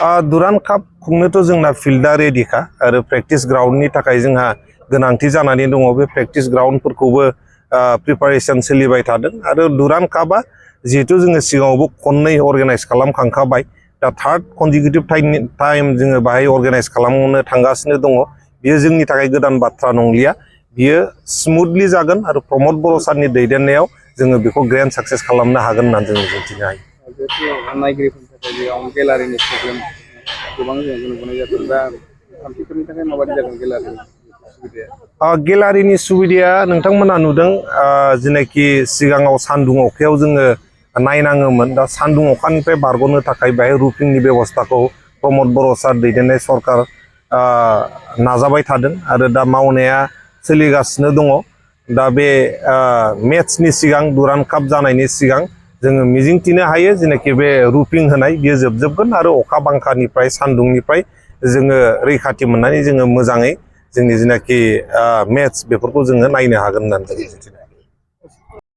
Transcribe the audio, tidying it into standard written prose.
Durand काप खुंनोथ' जोंना फिल्डआ रेडिखा आरो practice ग्राउन्डनि थाखाय जोंहा गोनांथि जानानै दङ। बे प्रेक्टिस ग्राउन्डफोरखौबो प्रिपारेसन सोलिबाय थादों आरो दुरान्ड कापआ जिहेतु जोङो सिगाङावबो खननै अर्गानाइज खालामखांखाबाय। दा थार्ड कनजिकिउटिभ टाइम जोङो बाहाय अर्गानाइज खालामनो थांगासिनो दङ। बियो जोंनि थाखाय गोदान बाथ्रा नंलिया। बियो स्मुथलि जागोन आरो प्रमद बर' सारनि दैदेननायाव जोङो बेखौ ग्रेन्ड साक्सेस खालामनो हागोन होननानै जों मिजिंथिनो हायो। नायगिरिफोरनि थाखाय बेयाव गेलारिनि प्रब्लेम गोबां जों नुबोनाय जादों। दा थामथिफोरनि थाखाय माबायदि जागोन गेलारिनि सुबिदाया? गेलारिनि सुबिदाया नोंथांमोना नुदों जेनाखि सिगाङाव सान्दुं अखायाव जोङो नायनाङोमोन। दा सान्दुं अखानिफ्राय बारग'नो थाखाय बेहाय रुफिंनि बेबस्थाखौ प्रमद बर' सार दैदेननाय सरकार नाजाबाय थादों आरो दा मावनाया सोलिगासिनो दङ। दा बे मेट्सनि सिगां दुरान्ड काप जानायनि सिगां जोङो मिजिंथिनो हायो जेनाखि बे रुफिं होनाय बियो जोबजोबगोन आरो अखा बांखानिफ्राय सान्दुंनिफ्राय जोङो रैखाथि मोननानै जोङो मोजाङै जोंनि जेनाखि मेट्स बेफोरखौ जोङो नायनो हागोन होननानै जों मिजिंथिनो हायो।